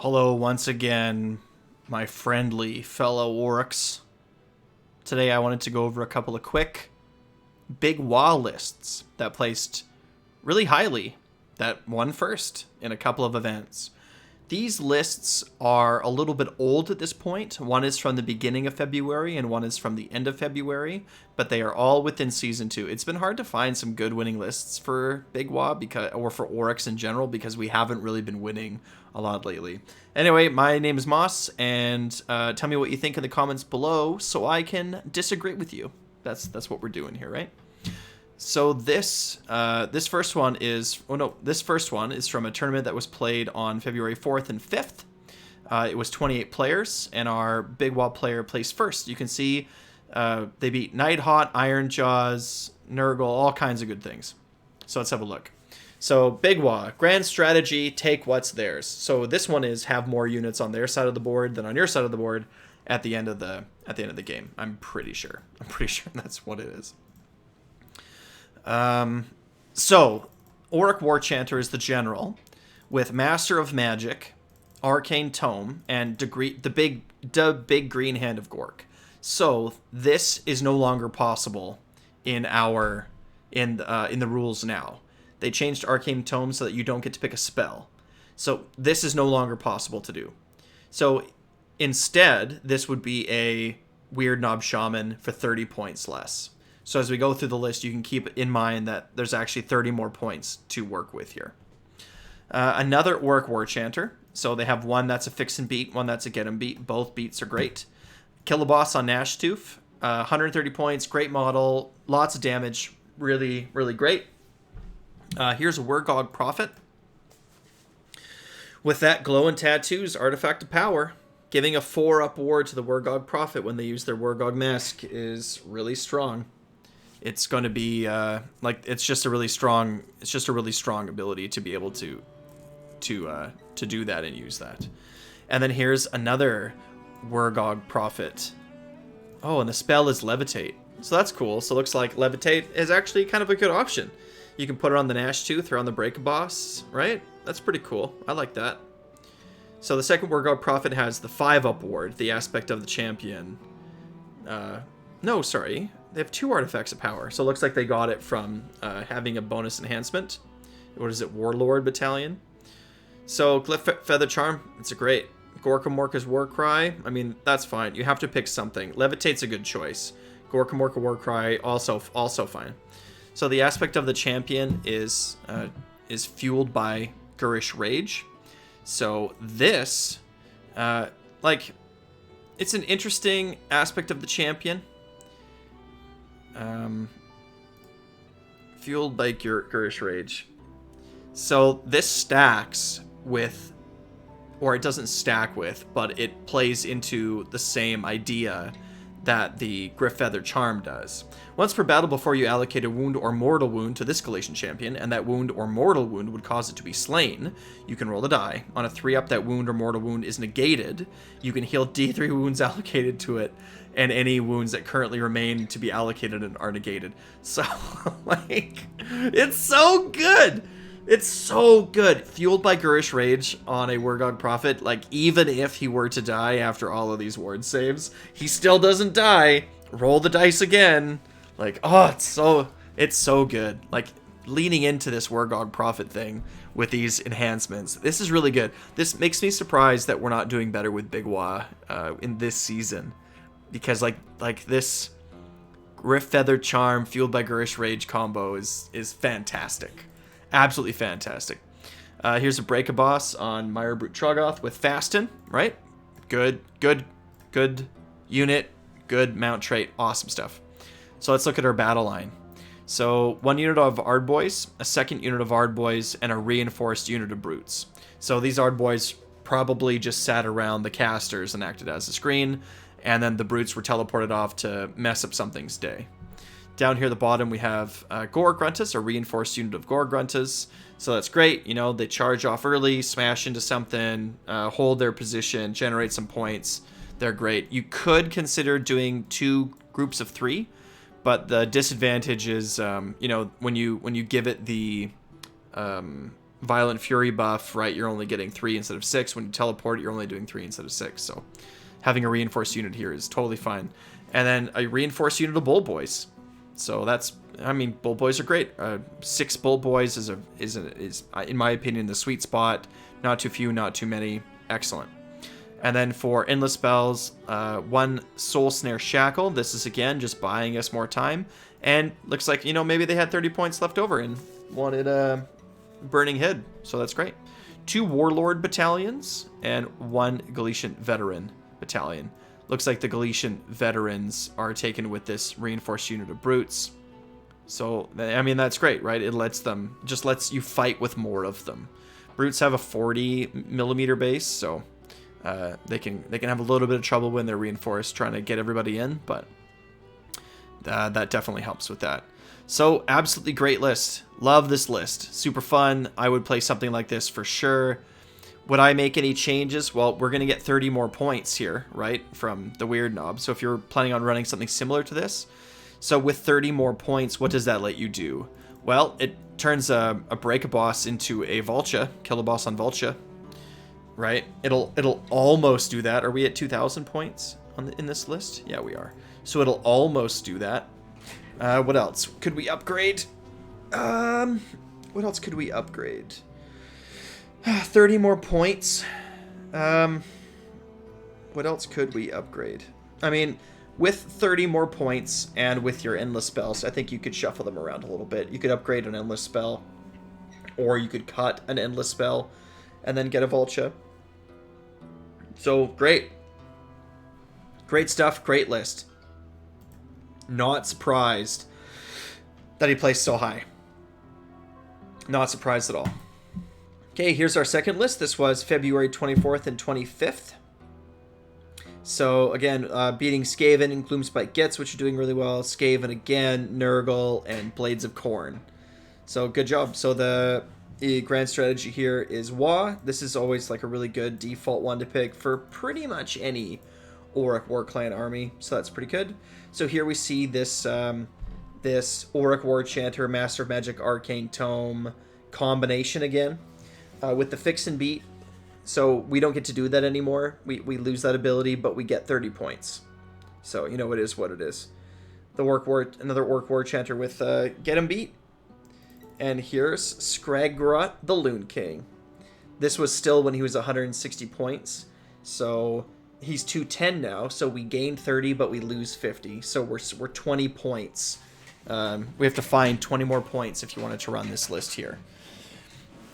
Hello once again, my friendly fellow orcs. Today I wanted to go over a couple of quick big Wagh lists that placed really highly, that won first in a couple of events. These lists are a little bit old at this point. One is from the beginning of February and one is from the end of February, but they are all within Season 2. It's been hard to find some good winning lists for Big Wah or for Oryx in general because we haven't really been winning a lot lately. Anyway, my name is Moss, and tell me what you think in the comments below so I can disagree with you. That's what we're doing here, right? So this first one is from a tournament that was played on February 4th and 5th. It was 28 players, and our Big Wall player placed first. You can see they beat Nighthawk, Ironjaws, Nurgle, all kinds of good things. So let's have a look. So Big Wall, grand strategy, take what's theirs. So this one is have more units on their side of the board than on your side of the board at the end of the game. I'm pretty sure that's what it is. So, Auric War Chanter is the general, with Master of Magic, Arcane Tome, and the big green hand of Gork. So this is no longer possible in the rules now. They changed Arcane Tome so that you don't get to pick a spell. So this is no longer possible to do. So instead, this would be a Weird Knob Shaman for 30 points less. So as we go through the list, you can keep in mind that there's actually 30 more points to work with here. Another Auric War Chanter. So they have one that's a fix and beat, one that's a get and beat. Both beats are great. Kill a boss on Nashtooth. 130 points, great model, lots of damage, really, really great. Here's a Wurgog Prophet. With that glow and tattoos, Artifact of Power. Giving a 4-up ward to the Wurgog Prophet when they use their Wurgog Mask is really strong. It's going to be it's just a really strong ability to be able to do that and use that. And then here's another Wurgog Prophet. Oh, and the spell is Levitate. So that's cool. So it looks like Levitate is actually kind of a good option. You can put it on the Nashtooth or on the Break Boss, right? That's pretty cool. I like that. So the second Wurgog Prophet has the 5-up ward, the aspect of the champion. No, sorry. They have 2 artifacts of power. So it looks like they got it from having a bonus enhancement. What is it? Warlord Battalion. So Cliff Feather Charm, it's a great. Gorkamorka's Warcry, I mean, that's fine. You have to pick something. Levitate's a good choice. Gorkamorka Warcry, also fine. So the aspect of the champion is fueled by Gurish Rage. So this, it's an interesting aspect of the champion. Fueled by Gurish Rage. So this stacks with, or it doesn't stack with, but it plays into the same idea that the Griffeather Charm does. Once per battle before you allocate a wound or mortal wound to this Galatian champion, and that wound or mortal wound would cause it to be slain, you can roll the die. On a 3-up, that wound or mortal wound is negated. You can heal D3 wounds allocated to it, and any wounds that currently remain to be allocated and are negated. So, it's so good! It's so good. Fueled by Gurish Rage on a Wurgog Prophet, even if he were to die after all of these ward saves, he still doesn't die. Roll the dice again. It's so good. Leaning into this Wurgog Prophet thing with these enhancements. This is really good. This makes me surprised that we're not doing better with Big Wah in this season. Because this Griff Feather Charm fueled by Gurish Rage combo is fantastic. Absolutely fantastic. Here's a Break-a-Boss on Myra Brute Troggoth with Fasten, right? Good unit, good mount trait, awesome stuff. So let's look at our battle line. So 1 unit of Ardboys, a 2nd unit of Ardboys, and a reinforced unit of Brutes. So these Ardboys probably just sat around the casters and acted as a screen, and then the Brutes were teleported off to mess up something's day. Down here at the bottom, we have Gore Gruntus, a reinforced unit of Gore Gruntus. So that's great. You know, they charge off early, smash into something, hold their position, generate some points. They're great. You could consider doing 2 groups of 3, but the disadvantage is, when you give it the Violent Fury buff, right, you're only getting 3 instead of 6. When you teleport, you're only doing 3 instead of 6. So having a reinforced unit here is totally fine. And then a reinforced unit of Bull Boys. So that's, I mean, Bull Boys are great. 6 Bull Boys is in my opinion the sweet spot. Not too few, not too many. Excellent. And then for endless spells, 1 Soul Snare Shackle. This is again just buying us more time. And looks like, you know, maybe they had 30 points left over and wanted Burning Head. So that's great. 2 Warlord Battalions and 1 Galician Veteran Battalion. Looks like the Galician Veterans are taken with this reinforced unit of Brutes. So, I mean, that's great, right? It lets you fight with more of them. Brutes have a 40 millimeter base, so they can have a little bit of trouble when they're reinforced trying to get everybody in, but that definitely helps with that. So, absolutely great list. Love this list. Super fun. I would play something like this for sure. Would I make any changes? Well, we're going to get 30 more points here, right, from the Weird Knob. So if you're planning on running something similar to this, so with 30 more points, what does that let you do? Well, it turns a Break a Boss into a Vulture, kill a boss on Vulture, right? It'll almost do that. Are we at 2,000 points in this list? Yeah, we are. So it'll almost do that. What else could we upgrade? What else could we upgrade? 30 more points. What else could we upgrade? I mean, with 30 more points and with your endless spells, I think you could shuffle them around a little bit. You could upgrade an endless spell, or you could cut an endless spell and then get a Vulture. So, great. Great stuff, great list. Not surprised that he placed so high. Not surprised at all. Okay, here's our second list. This was February 24th and 25th. So, again, beating Skaven and Gloomspite Gets, which are doing really well. Skaven again, Nurgle, and Blades of Corn. So, good job. So, the grand strategy here is Wagh. This is always like a really good default one to pick for pretty much any Auric War Clan army. So, that's pretty good. So, here we see this, this Auric War Chanter, Master of Magic, Arcane Tome combination again. With the Fix and Beat, so we don't get to do that anymore. We lose that ability, but we get 30 points. So, you know, it is what it is. The another Orc War Chanter with Get 'em Beat. And here's Skragrott, the Loon King. This was still when he was 160 points. So he's 210 now, so we gain 30, but we lose 50. So we're 20 points. We have to find 20 more points if you wanted to run this list here.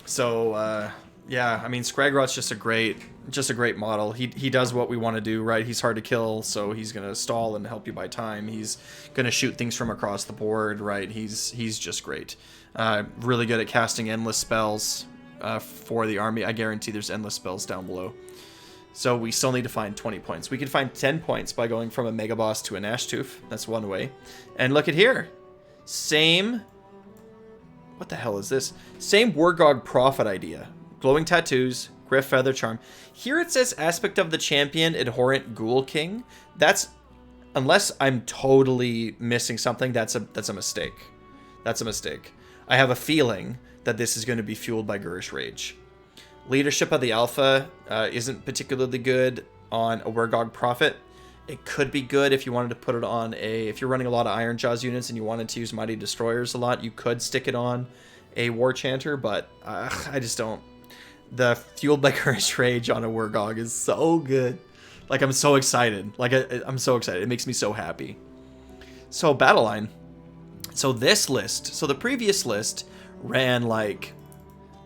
So, yeah, I mean, Skragrott's just a great model. He does what we want to do, right? He's hard to kill, so he's going to stall and help you buy time. He's going to shoot things from across the board, right? He's just great. Really good at casting endless spells for the army. I guarantee there's endless spells down below. So we still need to find 20 points. We can find 10 points by going from a Mega Boss to a Nashtooth. That's one way. And look at here. Same... What the hell is this? Same Wargog Prophet idea. Glowing tattoos, Griff Feather Charm. Here it says Aspect of the Champion, Abhorrent Ghoul King. That's, unless I'm totally missing something, that's a mistake. That's a mistake. I have a feeling that this is going to be fueled by Gurish Rage. Leadership of the Alpha isn't particularly good on a Wargog Prophet. It could be good if you wanted to put it on if you're running a lot of Iron Jaws units and you wanted to use Mighty Destroyers a lot, you could stick it on a War Chanter, but I just don't. The Fueled by Gurish Rage on a Wargog is so good. Like, I'm so excited. Like, I'm so excited. It makes me so happy. So, Battle Line. So, this list, so the previous list ran like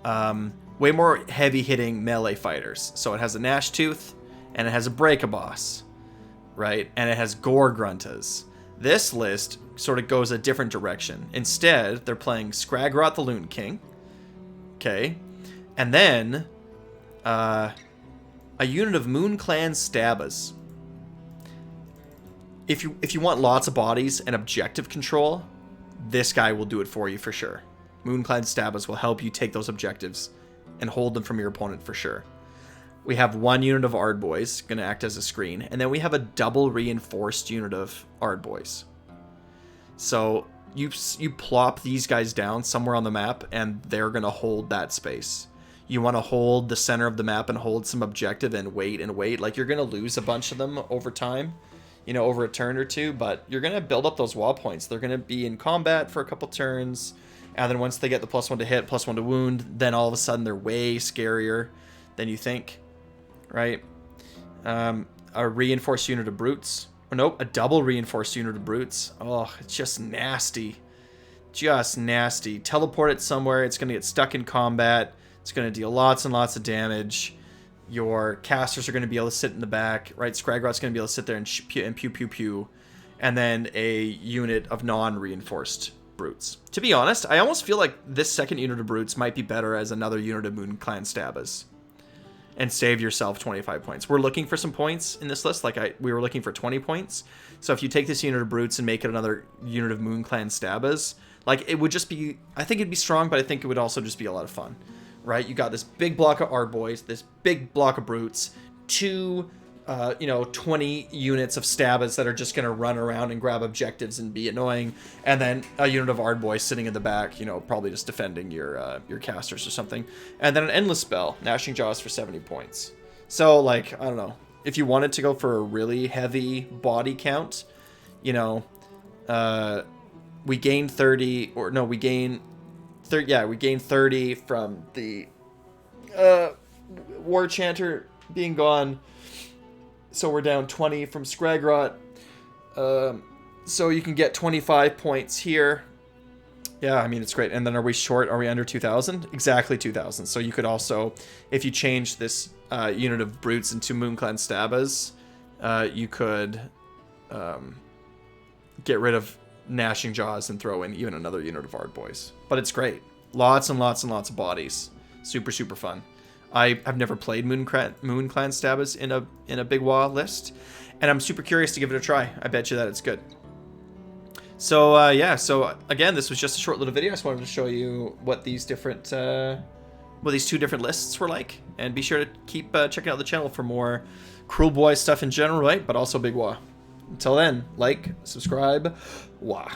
way more heavy-hitting melee fighters. So, it has a Nashtooth and it has a Break-a-Boss. Right? And it has Gore Gruntas. This list sort of goes a different direction. Instead, they're playing Skragrott the Loon King. Okay. And then a unit of Moon Clan Stabbas. If you want lots of bodies and objective control, this guy will do it for you for sure. Moon Clan Stabbas will help you take those objectives and hold them from your opponent for sure. We have one unit of Ardboys, going to act as a screen. And then we have a double reinforced unit of Ardboys. So you plop these guys down somewhere on the map, and they're gonna hold that space. You want to hold the center of the map and hold some objective and wait and wait. Like, you're gonna lose a bunch of them over time, you know, over a turn or two, but you're gonna build up those wall points. They're gonna be in combat for a couple turns, and then once they get the +1 to hit, +1 to wound, then all of a sudden they're way scarier than you think, right? A reinforced unit of brutes. Or nope, a double reinforced unit of brutes. Oh, it's just nasty. Just nasty. Teleport it somewhere. It's going to get stuck in combat. It's going to deal lots and lots of damage. Your casters are going to be able to sit in the back, right? Scragrot's going to be able to sit there and pew, pew, pew. And then a unit of non-reinforced brutes. To be honest, I almost feel like this second unit of brutes might be better as another unit of Moon Clan Stabbas. And save yourself 25 points. We're looking for some points in this list. Like, we were looking for 20 points. So if you take this unit of brutes and make it another unit of Moon Clan Stabbas, like, it would just be, I think it'd be strong, but I think it would also just be a lot of fun, right? You got this big block of Ardboys, this big block of brutes, two, 20 units of Stabbas that are just going to run around and grab objectives and be annoying, and then a unit of Ardboys sitting in the back, probably just defending your casters or something, and then an endless spell, Gnashing Jaws for 70 points. So, like, I don't know, if you wanted to go for a really heavy body count, we gain 30, or no, we gain 30, yeah, we gain 30 from the War Chanter being gone. So we're down 20 from Scragrot. So you can get 25 points here. Yeah, I mean, it's great. And then are we short? Are we under 2,000? Exactly 2,000. So you could also, if you change this unit of brutes into Moon Clan Stabbas, you could get rid of Gnashing Jaws and throw in even another unit of Ardboys. But it's great. Lots and lots and lots of bodies. Super, super fun. I've never played Moon Clan Stabbas in a Big Wagh list, and I'm super curious to give it a try. I bet you that it's good. So yeah, so again, this was just a short little video. I just wanted to show you what these different these two different lists were like, and be sure to keep checking out the channel for more Cruel Boy stuff in general, right? But also Big Wagh. Until then, like, subscribe, Wagh.